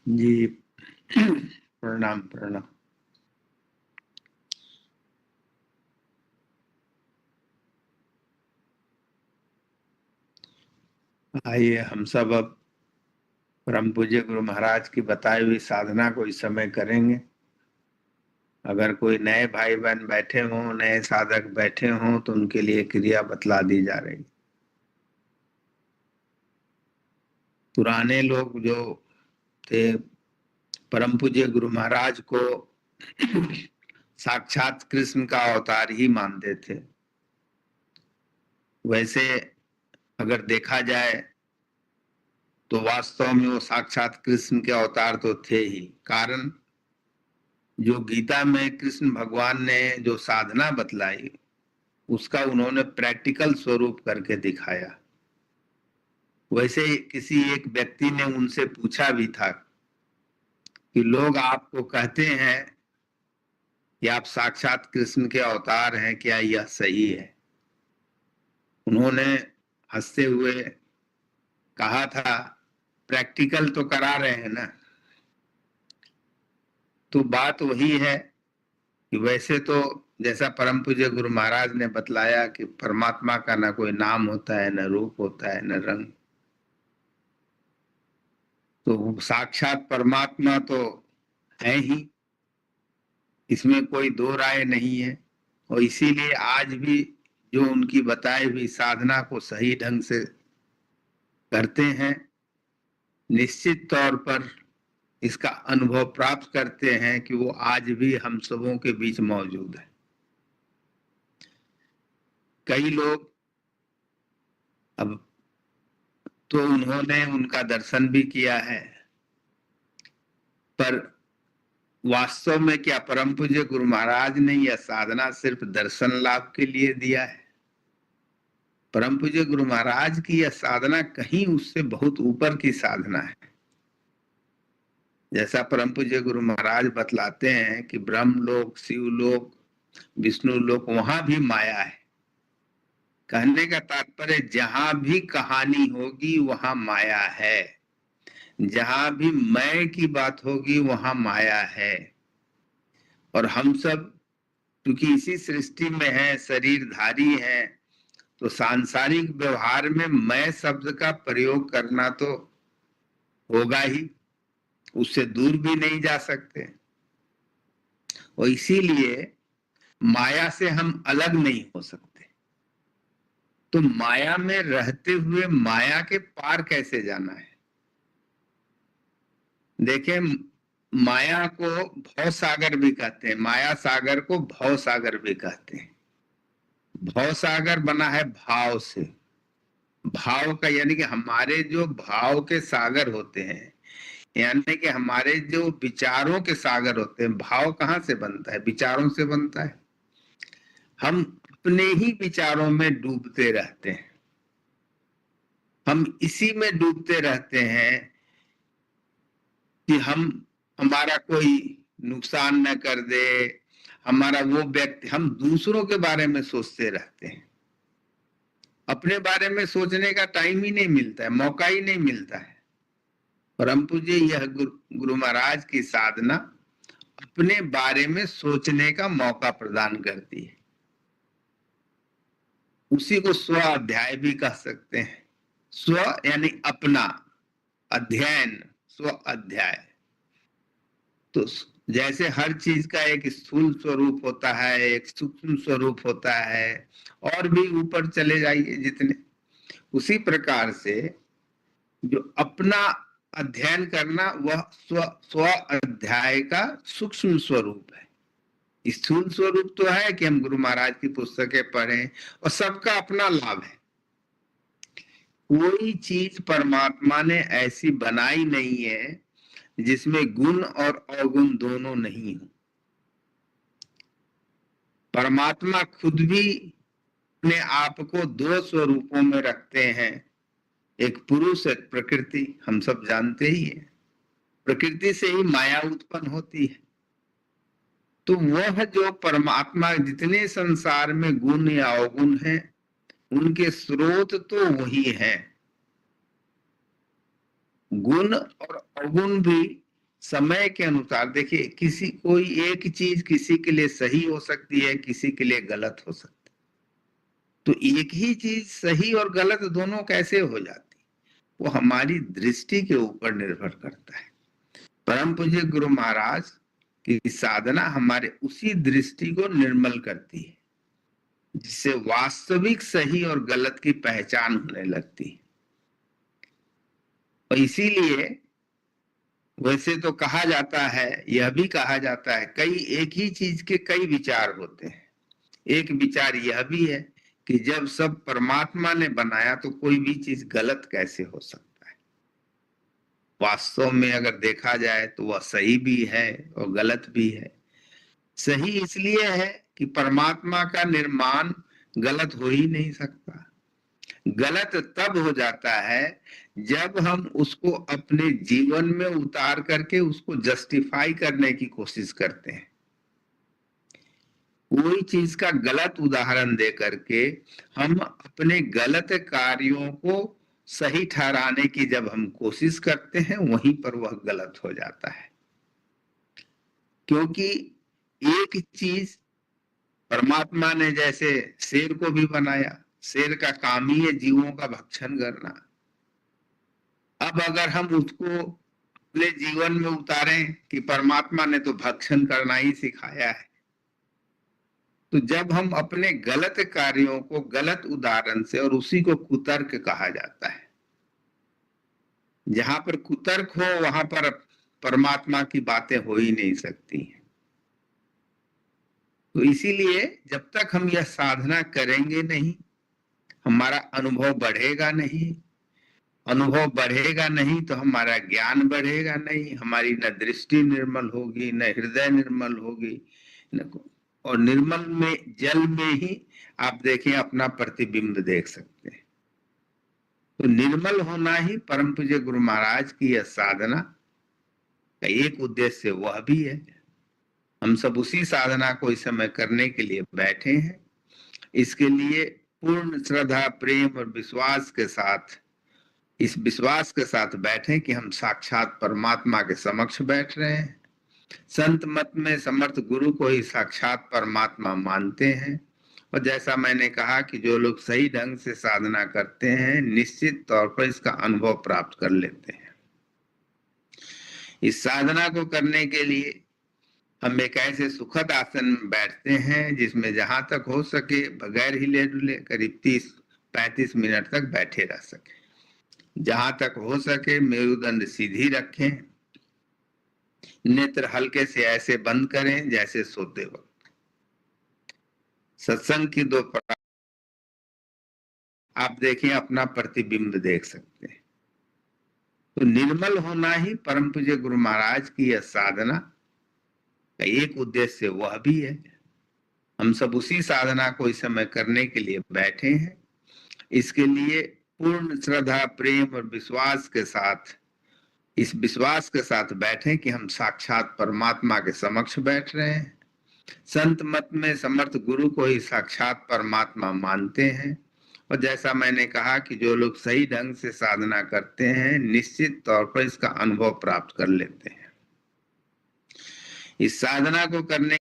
जी प्रणाम प्रणाम। आइए हम सब अब परम पूज्य गुरु महाराज की बताई हुई साधना को इस समय करेंगे। अगर कोई नए भाई बहन बैठे हों, नए साधक बैठे हों, तो उनके लिए क्रिया बतला दी जा रही। पुराने लोग जो थे परम पूज्य गुरु महाराज को साक्षात कृष्ण का अवतार ही मानते थे। वैसे अगर देखा जाए तो वास्तव में वो साक्षात कृष्ण के अवतार तो थे ही। कारण जो गीता में कृष्ण भगवान ने जो साधना बतलाई उसका उन्होंने प्रैक्टिकल स्वरूप करके दिखाया। वैसे किसी एक व्यक्ति ने उनसे पूछा भी था कि लोग आपको कहते हैं कि आप साक्षात कृष्ण के अवतार हैं, क्या यह सही है? उन्होंने हंसते हुए कहा था, प्रैक्टिकल तो करा रहे हैं ना। तो बात वही है कि वैसे तो जैसा परम पूज्य गुरु महाराज ने बतलाया कि परमात्मा का ना कोई नाम होता है, न रूप होता है, न रंग। तो साक्षात परमात्मा तो है ही, इसमें कोई दो राय नहीं है। और इसीलिए आज भी जो उनकी बताई हुई साधना को सही ढंग से करते हैं, निश्चित तौर पर इसका अनुभव प्राप्त करते हैं कि वो आज भी हम सबों के बीच मौजूद है। कई लोग अब तो उन्होंने उनका दर्शन भी किया है, पर वास्तव में क्या परम पूज्य गुरु महाराज ने यह साधना सिर्फ दर्शन लाभ के लिए दिया है? परम पूज्य गुरु महाराज की यह साधना कहीं उससे बहुत ऊपर की साधना है। जैसा परम पूज्य गुरु महाराज बतलाते हैं कि ब्रह्म लोक, शिव लोक, विष्णु लोक, वहां भी माया है। कहने का तात्पर्य जहां भी कहानी होगी वहां माया है, जहां भी मैं की बात होगी वहां माया है। और हम सब क्योंकि इसी सृष्टि में है, शरीरधारी है, तो सांसारिक व्यवहार में मैं शब्द का प्रयोग करना तो होगा ही, उससे दूर भी नहीं जा सकते। और इसीलिए माया से हम अलग नहीं हो सकते। तो माया में रहते हुए माया के पार कैसे जाना है? देखें, माया को भव सागर भी कहते हैं, माया सागर को भव सागर भी कहते हैं। भव सागर बना है भाव से। भाव का यानी कि हमारे जो भाव के सागर होते हैं, यानी कि हमारे जो विचारों के सागर होते हैं। भाव कहाँ से बनता है? विचारों से बनता है। हम अपने ही विचारों में डूबते रहते हैं, हम इसी में डूबते रहते हैं कि हमारा कोई नुकसान न कर दे, हमारा वो व्यक्ति, हम दूसरों के बारे में सोचते रहते हैं। अपने बारे में सोचने का टाइम ही नहीं मिलता है, मौका ही नहीं मिलता है। परम पूज्य यह गुरु महाराज की साधना अपने बारे में सोचने का मौका प्रदान करती है। उसी को स्व अध्याय भी कह सकते हैं। स्व यानी अपना, अध्ययन, स्व अध्याय। तो जैसे हर चीज का एक स्थूल स्वरूप होता है, एक सूक्ष्म स्वरूप होता है, और भी ऊपर चले जाइए जितने, उसी प्रकार से जो अपना अध्ययन करना वह स्व स्व अध्याय का सूक्ष्म स्वरूप है। स्थूल स्वरूप तो है कि हम गुरु महाराज की पुस्तकें पढ़ें, और सबका अपना लाभ है। कोई चीज परमात्मा ने ऐसी बनाई नहीं है जिसमें गुण और अवगुण दोनों नहीं हो। परमात्मा खुद भी अपने आप को दो स्वरूपों में रखते हैं, एक पुरुष, एक प्रकृति। हम सब जानते ही हैं, प्रकृति से ही माया उत्पन्न होती है। तो वह जो परमात्मा, जितने संसार में गुण या अवगुण हैं, उनके स्रोत तो वही है। गुण और अवगुण भी समय के अनुसार देखिए, कोई एक चीज किसी के लिए सही हो सकती है, किसी के लिए गलत हो सकती है। तो एक ही चीज सही और गलत दोनों कैसे हो जाती, वो हमारी दृष्टि के ऊपर निर्भर करता है। परम पूज्य गुरु महाराज की साधना हमारे उसी दृष्टि को निर्मल करती है, जिससे वास्तविक सही और गलत की पहचान होने लगती है। और इसीलिए वैसे तो कहा जाता है, यह भी कहा जाता है, एक ही चीज के कई विचार होते हैं। एक विचार यह भी है कि जब सब परमात्मा ने बनाया तो कोई भी चीज गलत कैसे हो सकता है। वास्तव में अगर देखा जाए तो वह सही भी है और गलत भी है। सही इसलिए है कि परमात्मा का निर्माण गलत हो ही नहीं सकता। गलत तब हो जाता है जब हम उसको अपने जीवन में उतार करके उसको जस्टिफाई करने की कोशिश करते हैं। कोई चीज का गलत उदाहरण दे करके हम अपने गलत कार्यों को सही ठहराने की जब हम कोशिश करते हैं, वहीं पर वह गलत हो जाता है। क्योंकि एक चीज, परमात्मा ने जैसे शेर को भी बनाया, शेर का काम ही है जीवों का भक्षण करना। अब अगर हम उसको अपने जीवन में उतारें कि परमात्मा ने तो भक्षण करना ही सिखाया है, तो जब हम अपने गलत कार्यों को गलत उदाहरण से, और उसी को कुतर्क कहा जाता है, जहां पर कुतर्क हो वहां पर परमात्मा की बातें हो ही नहीं सकती हैं। तो इसीलिए जब तक हम यह साधना करेंगे नहीं, हमारा अनुभव बढ़ेगा नहीं। अनुभव बढ़ेगा नहीं तो हमारा ज्ञान बढ़ेगा नहीं, हमारी न दृष्टि निर्मल होगी, न हृदय निर्मल होगी, न और निर्मल में जल में ही आप देखें अपना प्रतिबिंब देख सकते हैं। तो निर्मल होना ही परम पूज्य गुरु महाराज की यह साधना का एक उद्देश्य वह भी है। हम सब उसी साधना को इस समय करने के लिए बैठे हैं। इसके लिए पूर्ण श्रद्धा, प्रेम और विश्वास के साथ, इस विश्वास के साथ बैठे कि हम साक्षात परमात्मा के समक्ष बैठ रहे हैं। संत मत में समर्थ गुरु को ही साक्षात परमात्मा मानते हैं। और जैसा मैंने कहा कि जो लोग सही ढंग से साधना करते हैं, निश्चित तौर पर इसका अनुभव प्राप्त कर लेते हैं। इस साधना को करने के लिए हम एक ऐसे सुखद आसन में बैठते हैं जिसमें जहां तक हो सके बगैर हिले डुले करीब 30-35 मिनट तक बैठे रह सके। जहां तक हो सके मेरुदंड सीधी रखें, नेत्र हल्के से ऐसे बंद करें जैसे सोते वक्त। सत्संग की दो आप देखें, अपना प्रतिबिंब देख सकते हैं। तो निर्मल होना ही परम पूज्य गुरु महाराज की यह साधना का एक उद्देश्य वह भी है। हम सब उसी साधना को इस समय करने के लिए बैठे हैं। इसके लिए पूर्ण श्रद्धा, प्रेम और विश्वास के साथ, इस विश्वास के साथ बैठे कि हम साक्षात परमात्मा के समक्ष बैठ रहे हैं। संत मत में समर्थ गुरु को ही साक्षात परमात्मा मानते हैं। और जैसा मैंने कहा कि जो लोग सही ढंग से साधना करते हैं, निश्चित तौर पर इसका अनुभव प्राप्त कर लेते हैं। इस साधना को करने